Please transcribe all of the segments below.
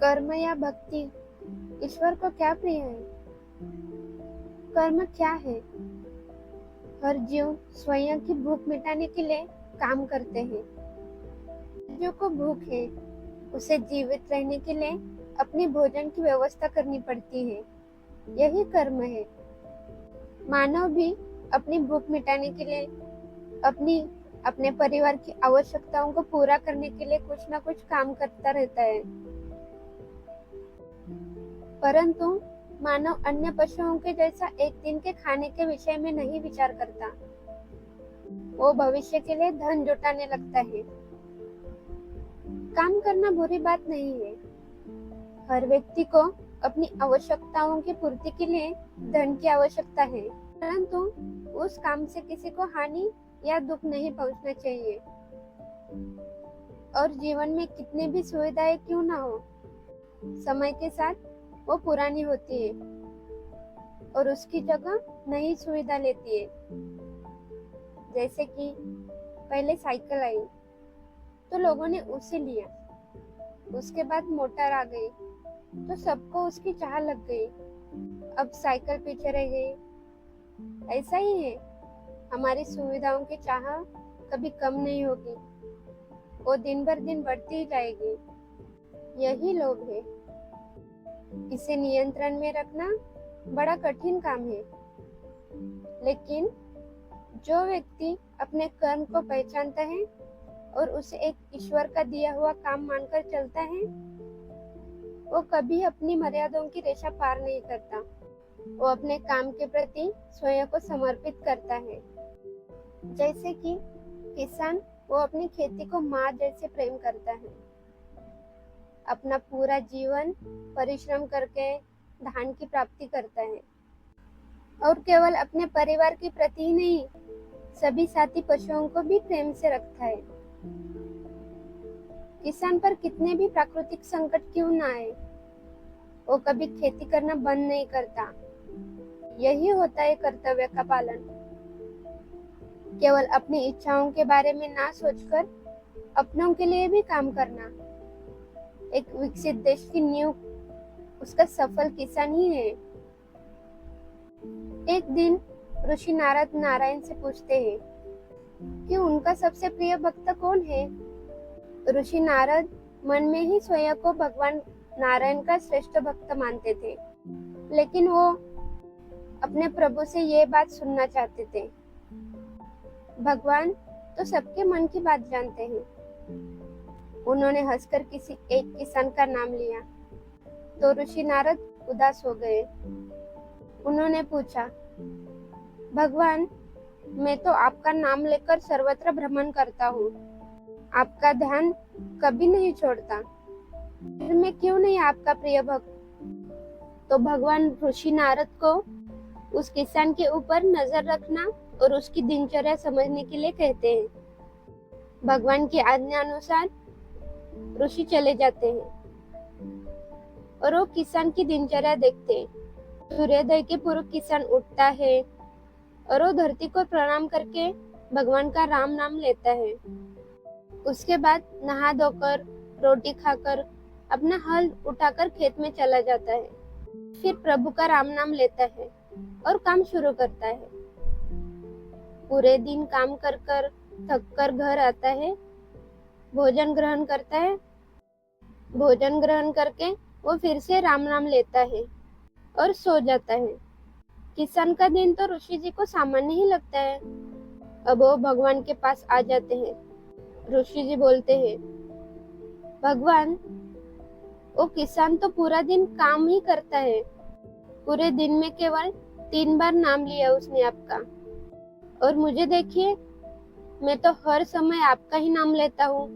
कर्म या भक्ति ईश्वर को क्या प्रिय है? कर्म क्या है? हर जीव स्वयं की भूख मिटाने के लिए काम करते हैं। जो को भूख है उसे जीवित रहने के लिए अपनी भोजन की व्यवस्था करनी पड़ती है। यही कर्म है। मानव भी अपनी भूख मिटाने के लिए अपने परिवार की आवश्यकताओं को पूरा करने के लिए कुछ ना कुछ काम करता रहता है। परंतु मानव अन्य पशुओं के जैसा एक दिन के खाने के विषय में नहीं विचार करता। वो भविष्य के लिए धन जुटाने लगता है। काम करना बुरी बात नहीं है। हर व्यक्ति को अपनी आवश्यकताओं की पूर्ति के लिए धन की आवश्यकता है, परंतु उस काम से किसी को हानि या दुख नहीं पहुंचना चाहिए। और जीवन में कितनी भी सुविधाएं क्यों ना हो, समय के साथ वो पुरानी होती है और उसकी जगह नई सुविधा लेती है। जैसे कि पहले साइकिल आई तो लोगों ने उसे लिया, उसके बाद मोटर आ गई तो सबको उसकी चाह लग गई। अब साइकिल पीछे रह गई। ऐसा ही है, हमारी सुविधाओं की चाह कभी कम नहीं होगी, वो दिन भर दिन बढ़ती ही जाएगी। यही लोभ है। इसे नियंत्रण में रखना बड़ा कठिन काम है, लेकिन जो व्यक्ति अपने कर्म को पहचानता है और उसे एक ईश्वर का दिया हुआ काम मानकर चलता है, वो कभी अपनी मर्यादाओं की रेखा पार नहीं करता। वो अपने काम के प्रति स्वयं को समर्पित करता है। जैसे कि किसान वो अपनी खेती को माँ जैसे प्रेम करता है। अपना पूरा जीवन परिश्रम करके धान की प्राप्ति करता है और केवल अपने परिवार के प्रति ही नहीं, सभी साथी पशुओं को भी प्रेम से रखता है। किसान पर कितने भी प्राकृतिक संकट क्यों ना आए, वो कभी खेती करना बंद नहीं करता। यही होता है कर्तव्य का पालन। केवल अपनी इच्छाओं के बारे में ना सोचकर अपनों के लिए भी काम करना। एक विकसित देश की नींव उसका सफल किसान ही है। एक दिन ऋषि नारद नारायण से पूछते हैं कि उनका सबसे प्रिय भक्त कौन है। ऋषि नारद मन में ही स्वयं को भगवान नारायण का श्रेष्ठ भक्त मानते थे, लेकिन वो अपने प्रभु से ये बात सुनना चाहते थे। भगवान तो सबके मन की बात जानते हैं। उन्होंने हंसकर किसी एक किसान का नाम लिया तो ऋषि नारद उदास हो गए। उन्होंने पूछा, भगवान, मैं तो आपका नाम लेकर सर्वत्र भ्रमण करता हूँ, आपका ध्यान कभी नहीं छोड़ता, फिर मैं क्यों नहीं आपका प्रिय भक्त? तो भगवान ऋषि नारद को उस किसान के ऊपर नजर रखना और उसकी दिनचर्या समझने के लिए कहते हैं। भगवान की आज्ञा अनुसार ऋषि चले जाते हैं और वो किसान की दिनचर्या देखते हैं। सूर्योदय के पूर्व किसान उठता है और वो धरती को प्रणाम करके भगवान का राम नाम लेता है। उसके बाद नहा धोकर रोटी खाकर अपना हल उठाकर खेत में चला जाता है। फिर प्रभु का राम नाम लेता है और काम शुरू करता है। पूरे दिन काम कर कर थक कर घर आता है, भोजन ग्रहण करता है। भोजन ग्रहण करके वो फिर से राम नाम लेता है और सो जाता है। किसान का दिन तो ऋषि जी को सामान्य ही लगता है। अब वो भगवान के पास आ जाते हैं। ऋषि जी बोलते हैं, भगवान, वो किसान तो पूरा दिन काम ही करता है, पूरे दिन में केवल 3 बार नाम लिया उसने आपका, और मुझे देखिए, मैं तो हर समय आपका ही नाम लेता हूँ,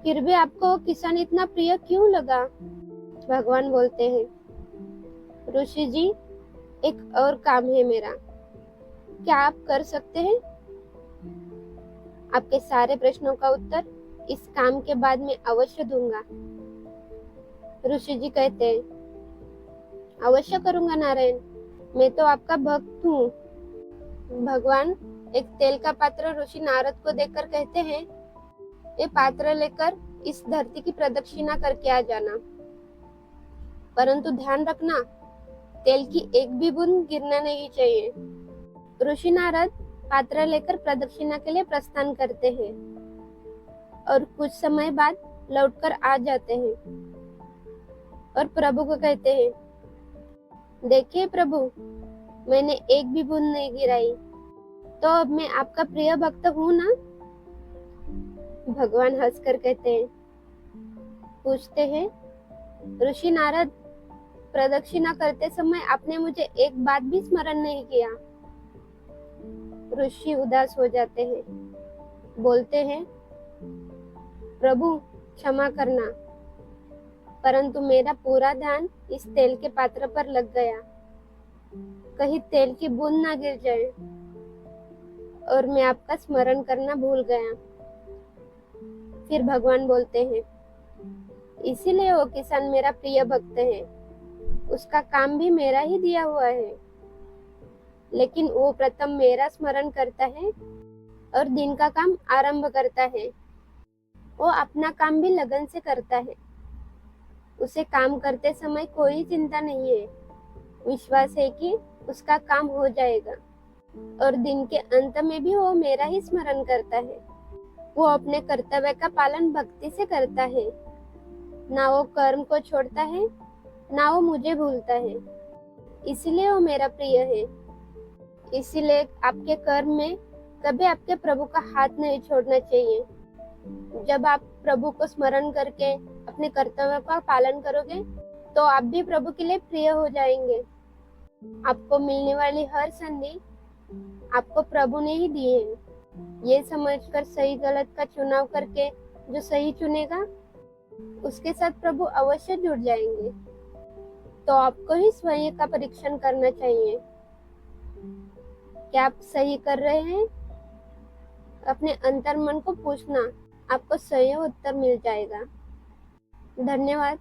फिर भी आपको वो किसान इतना प्रिय क्यों लगा? भगवान बोलते हैं, ऋषि जी, एक और काम है मेरा, क्या आप कर सकते हैं? आपके सारे प्रश्नों का उत्तर इस काम के बाद मैं अवश्य दूंगा। ऋषि जी कहते हैं, अवश्य करूंगा नारायण, मैं तो आपका भक्त हूँ। भगवान एक तेल का पात्र ऋषि नारद को देकर कहते हैं, ये पात्र लेकर इस धरती की प्रदक्षिणा करके आ जाना, परंतु ध्यान रखना तेल की एक भी बूंद गिरना नहीं चाहिए। ऋषि नारद पात्र लेकर प्रदक्षिणा के लिए प्रस्थान करते हैं और कुछ समय बाद लौटकर आ जाते हैं और प्रभु को कहते हैं, देखिए प्रभु, मैंने एक भी बूंद नहीं गिराई, तो अब मैं आपका प्रिय भक्त हूँ ना? भगवान हंसकर कहते हैं, पूछते हैं, ऋषि नारद, प्रदक्षिणा करते समय आपने मुझे एक बात भी स्मरण नहीं किया। ऋषि उदास हो जाते हैं, बोलते हैं, प्रभु क्षमा करना, परंतु मेरा पूरा ध्यान इस तेल के पात्र पर लग गया। कहीं तेल की बूंद ना गिर जाए और मैं आपका स्मरण करना भूल गया। फिर भगवान बोलते हैं, इसीलिए वो किसान मेरा प्रिय भक्त है, उसका काम भी मेरा ही दिया हुआ है, लेकिन वो प्रथम मेरा स्मरण करता है और दिन का काम आरंभ करता है। वो अपना काम भी लगन से करता है, उसे काम करते समय कोई चिंता नहीं है, विश्वास है कि उसका काम हो जाएगा और दिन के अंत में भी वो मेरा ही स्मरण करता है। वो अपने कर्तव्य का पालन भक्ति से करता है, ना वो कर्म को छोड़ता है, ना वो मुझे भूलता है, इसलिए वो मेरा प्रिय है। इसीलिए आपके कर्म में कभी आपके प्रभु का हाथ नहीं छोड़ना चाहिए। जब आप प्रभु को स्मरण करके अपने कर्तव्य का पालन करोगे तो आप भी प्रभु के लिए प्रिय हो जाएंगे। आपको मिलने वाली हर संधि आपको प्रभु ने ही दी है। ये समझकर सही गलत का चुनाव करके जो सही चुनेगा उसके साथ प्रभु अवश्य जुड़ जाएंगे। तो आपको ही स्वयं का परीक्षण करना चाहिए, क्या आप सही कर रहे हैं? अपने अंतर्मन को पूछना, आपको सही उत्तर मिल जाएगा। धन्यवाद।